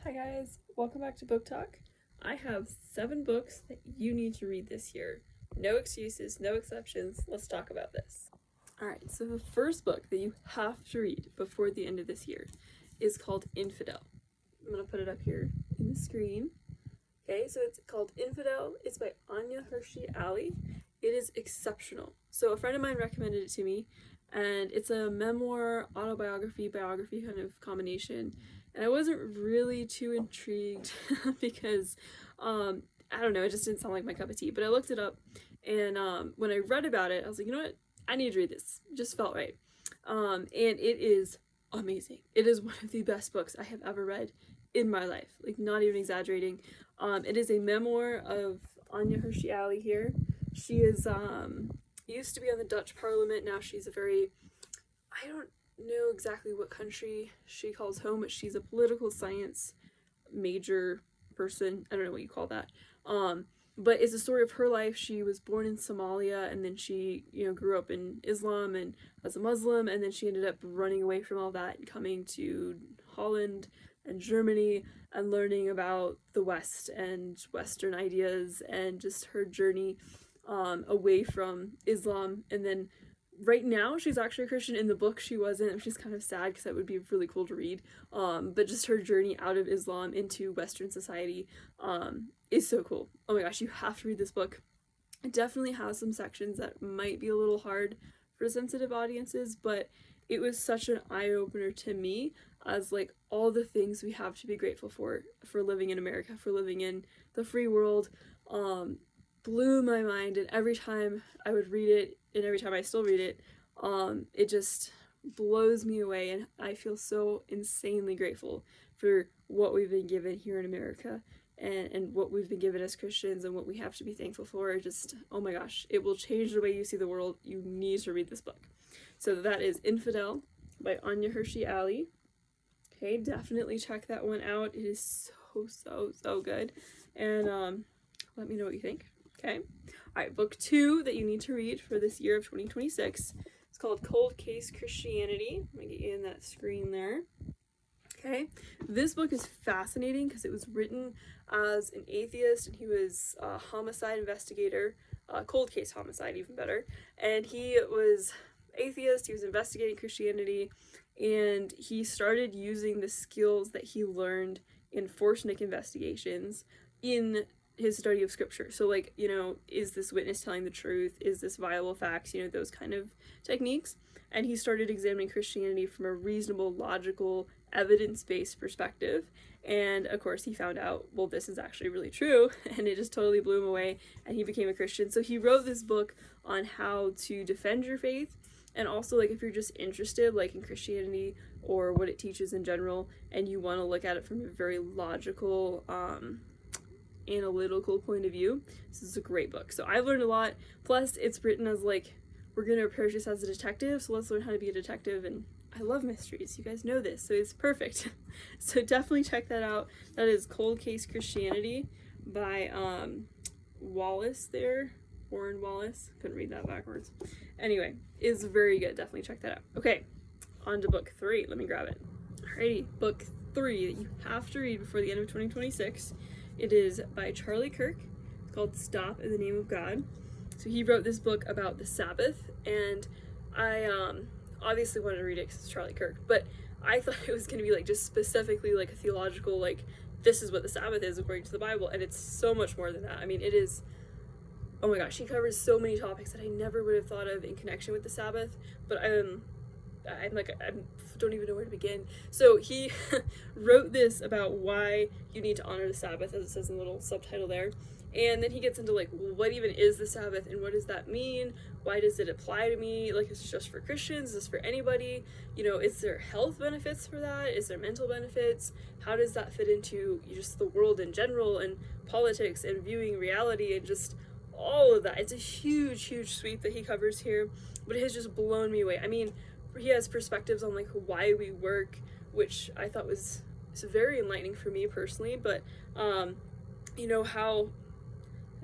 Hi guys, welcome back to Book Talk. I have 7 books that you need to read this year. No excuses, no exceptions. Let's talk about this. Alright, so the first book that you have to read before the end of this year is called Infidel. I'm going to put it up here in the screen. Okay, so it's called Infidel. It's by Anya Hershey Ali. It is exceptional. So a friend of mine recommended it to me, and it's a memoir, autobiography, biography kind of combination. And I wasn't really too intrigued because, I don't know, it just didn't sound like my cup of tea. But I looked it up, and when I read about it, I was like, you know what? I need to read this. It just felt right. And it is amazing. It is one of the best books I have ever read in my life. Like, not even exaggerating. It is a memoir of Anya Hershey Ali here. She is used to be on the Dutch Parliament. Now she's I don't know exactly what country she calls home, but she's a political science major person. I don't know what you call that. But it's a story of her life. She was born in Somalia, and then she, grew up in Islam and as a Muslim, and then she ended up running away from all that and coming to Holland and Germany and learning about the West and Western ideas and just her journey away from Islam. And then right now she's actually a Christian. In the book she wasn't, which is kind of sad because that would be really cool to read. But just her journey out of Islam into Western society is so cool. Oh my gosh, you have to read this book. It definitely has some sections that might be a little hard for sensitive audiences, but it was such an eye-opener to me as like all the things we have to be grateful for living in America, for living in the free world. Blew my mind, and every time I would read it, and every time I still read it, it just blows me away, and I feel so insanely grateful for what we've been given here in America, and what we've been given as Christians, and what we have to be thankful for. Just, oh my gosh, it will change the way you see the world. You need to read this book. So that is Infidel by Anya Hershey Ali. Okay, definitely check that one out. It is so good. And let me know what you think. Okay. Alright, book 2 that you need to read for this year of 2026. It's called Cold Case Christianity. Let me get you in that screen there. Okay. This book is fascinating because it was written as an atheist, and he was a homicide investigator, cold case homicide, even better. And he was atheist, he was investigating Christianity, and he started using the skills that he learned in Forschnick investigations in his study of scripture. So like, is this witness telling the truth? Is this viable facts? Those kind of techniques. And he started examining Christianity from a reasonable, logical, evidence-based perspective. And of course he found out, well, this is actually really true, and it just totally blew him away, and he became a Christian. So he wrote this book on how to defend your faith, and also like if you're just interested like in Christianity or what it teaches in general, and you want to look at it from a very logical, analytical point of view, this is a great book. So I've learned a lot. Plus it's written as like, we're gonna approach this as a detective, so let's learn how to be a detective, and I love mysteries, you guys know this, so it's perfect. So definitely check that out. That is Cold Case Christianity by Wallace there, Warren Wallace, couldn't read that backwards. Anyway, it's very good, definitely check that out. Okay, on to book 3, let me grab it. Alrighty, book 3 that you have to read before the end of 2026. It is by Charlie Kirk. It's called Stop in the Name of God. So he wrote this book about the Sabbath, and I obviously wanted to read it because it's Charlie Kirk, but I thought it was going to be like just specifically like a theological, like this is what the Sabbath is according to the Bible, and it's so much more than that. I mean, it is, oh my gosh, he covers so many topics that I never would have thought of in connection with the Sabbath, but I don't even know where to begin. So he wrote this about why you need to honor the Sabbath, as it says in the little subtitle there. And then he gets into like, well, what even is the Sabbath, and what does that mean? Why does it apply to me? Like, is this just for Christians? Is this for anybody? Is there health benefits for that? Is there mental benefits? How does that fit into just the world in general, and politics, and viewing reality, and just all of that? It's a huge sweep that he covers here, but it has just blown me away. I mean, he has perspectives on like why we work, which I thought was very enlightening for me personally, but how,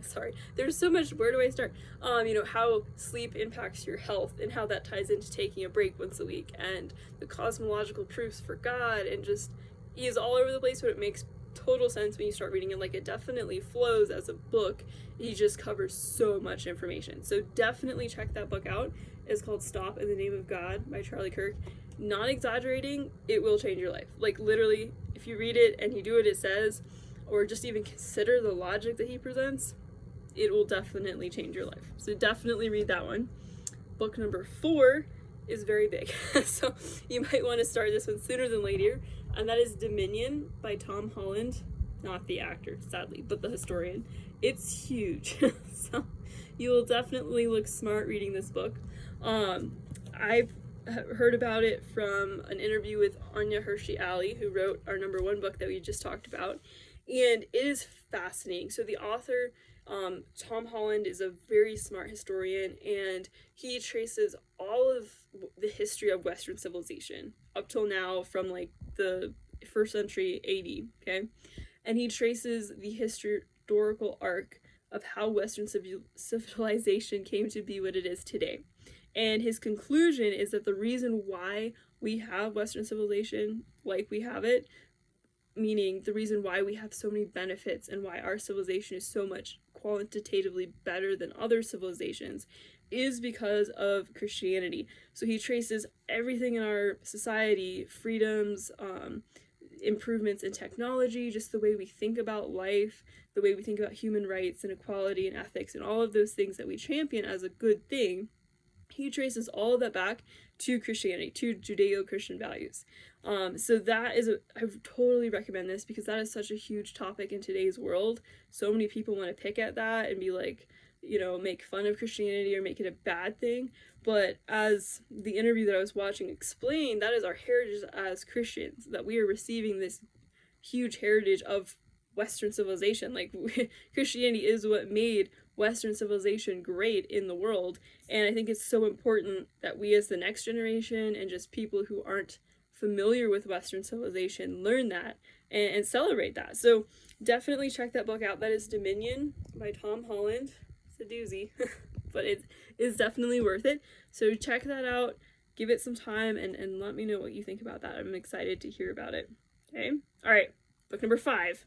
sorry, there's so much, where do I start? How sleep impacts your health, and how that ties into taking a break once a week, and the cosmological proofs for God, and just he is all over the place, but it makes total sense when you start reading it. Like, it definitely flows as a book. He just covers so much information. So definitely check that book out. It's called Stop in the Name of God by Charlie Kirk. Not exaggerating, it will change your life. Like, literally, if you read it and you do what it says, or just even consider the logic that he presents, it will definitely change your life. So definitely read that one. Book number 4 is very big, so you might want to start this one sooner than later, and that is Dominion by Tom Holland. Not the actor, sadly, but the historian. It's huge, so you will definitely look smart reading this book. I've heard about it from an interview with Anya Hershey Ali, who wrote our number 1 book that we just talked about, and it is fascinating. So the author, Tom Holland, is a very smart historian, and he traces all of the history of Western civilization up till now from like the 1st century AD, okay? And he traces the historical arc of how Western civilization came to be what it is today. And his conclusion is that the reason why we have Western civilization like we have it, meaning the reason why we have so many benefits and why our civilization is so much quantitatively better than other civilizations, is because of Christianity. So he traces everything in our society, freedoms, improvements in technology, just the way we think about life, the way we think about human rights and equality and ethics and all of those things that we champion as a good thing. He traces all of that back to Christianity, to Judeo-Christian values. So that is, I totally recommend this because that is such a huge topic in today's world. So many people want to pick at that and be like, you know, make fun of Christianity or make it a bad thing. But as the interview that I was watching explained, that is our heritage as Christians, that we are receiving this huge heritage of Western civilization. Like, Christianity is what made Western civilization great in the world, and I think it's so important that we as the next generation and just people who aren't familiar with Western civilization learn that and celebrate that. So definitely check that book out. That is Dominion by Tom Holland. It's a doozy, but it is definitely worth it. So check that out, give it some time, and let me know what you think about that. I'm excited to hear about it. Okay? All right, book number 5.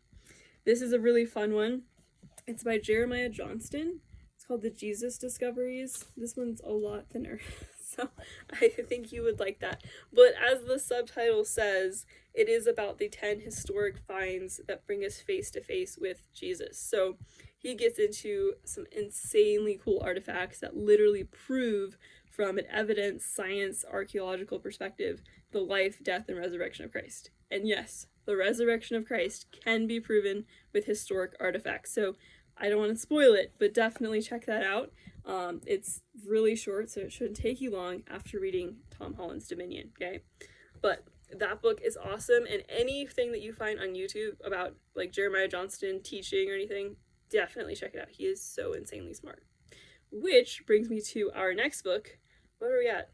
This is a really fun one. It's by Jeremiah Johnston. It's called The Jesus Discoveries. This one's a lot thinner, so I think you would like that. But as the subtitle says, it is about the 10 historic finds that bring us face to face with Jesus. So he gets into some insanely cool artifacts that literally prove from an evidence, science, archaeological perspective the life, death, and resurrection of Christ. And yes, the resurrection of Christ can be proven with historic artifacts. So I don't want to spoil it, but definitely check that out. It's really short, so it shouldn't take you long after reading Tom Holland's Dominion, okay? But that book is awesome, and anything that you find on YouTube about like Jeremiah Johnston teaching or anything, definitely check it out. He is so insanely smart. Which brings me to our next book. What are we at?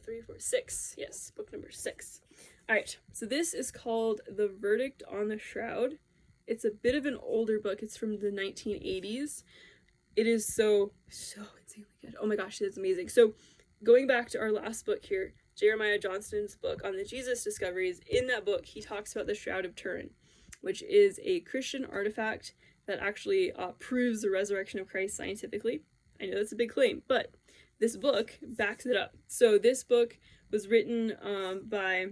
3, 4, 6? Yes, book number 6. All right, so this is called The Verdict on the Shroud. It's a bit of an older book. It's from the 1980s. It is so insanely good. Oh my gosh, it's amazing. So going back to our last book here, Jeremiah Johnston's book on the Jesus Discoveries, in that book, he talks about the Shroud of Turin, which is a Christian artifact that actually proves the resurrection of Christ scientifically. I know that's a big claim, but this book backs it up. So this book was written by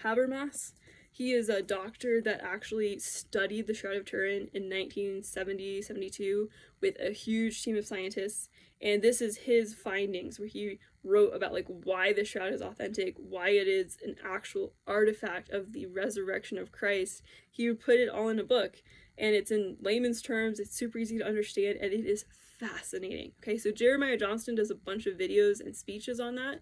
Habermas. He is a doctor that actually studied the Shroud of Turin in 1970-72 with a huge team of scientists, and this is his findings where he wrote about like why the shroud is authentic, why it is an actual artifact of the resurrection of Christ. He would put it all in a book, and it's in layman's terms, it's super easy to understand, and it is fascinating. Okay, so Jeremiah Johnston does a bunch of videos and speeches on that.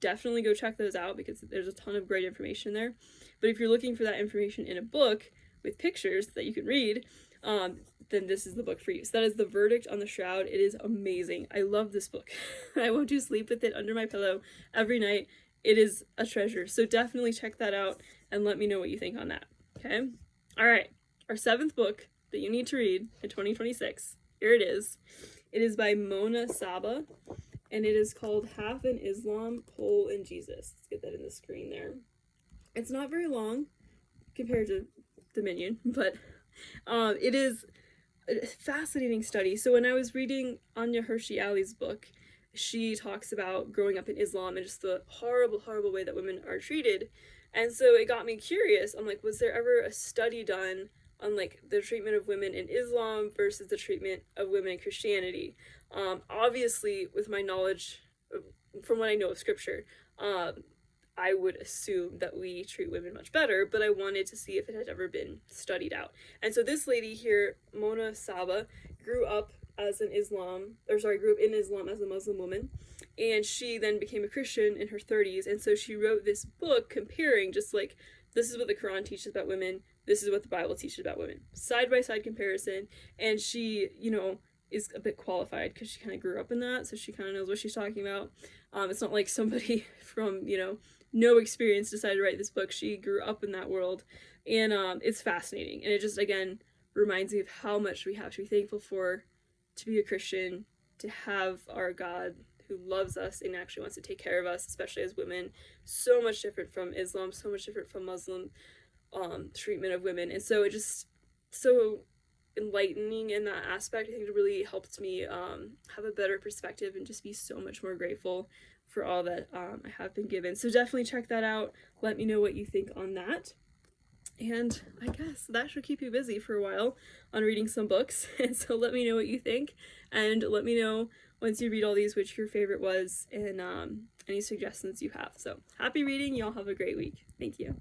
Definitely go check those out because there's a ton of great information there. But if you're looking for that information in a book with pictures that you can read, then this is the book for you. So that is The Verdict on the Shroud. It is amazing. I love this book. I want to sleep with it under my pillow every night. It is a treasure. So definitely check that out and let me know what you think on that. Okay? All right. Our 7th book that you need to read in 2026. Here it is. It is by Mona Saba, and it is called Half in Islam, Pole in Jesus. Let's get that in the screen there. It's not very long. compared to Dominion, but it is a fascinating study. So when I was reading Anya Hershey Ali's book, she talks about growing up in Islam and just the horrible, horrible way that women are treated. And so it got me curious. I'm like, was there ever a study done on like the treatment of women in Islam versus the treatment of women in Christianity? Obviously, with my knowledge from what I know of scripture, I would assume that we treat women much better, but I wanted to see if it had ever been studied out. And so this lady here, Mona Saba, grew up in Islam as a Muslim woman, and she then became a Christian in her 30s, and so she wrote this book comparing just like, this is what the Quran teaches about women, this is what the Bible teaches about women, side-by-side comparison, and she, is a bit qualified because she kind of grew up in that, so she kind of knows what she's talking about. It's not like somebody from, no experience decided to write this book. She grew up in that world, and it's fascinating, and it just, again, reminds me of how much we have to be thankful for to be a Christian, to have our God who loves us and actually wants to take care of us, especially as women. So much different from Islam, so much different from Muslim treatment of women, and so it just so enlightening in that aspect. I think it really helped me have a better perspective and just be so much more grateful for all that I have been given. So definitely check that out. Let me know what you think on that. And I guess that should keep you busy for a while on reading some books. And so let me know what you think, and let me know once you read all these which your favorite was, and any suggestions you have. So happy reading. Y'all have a great week. Thank you.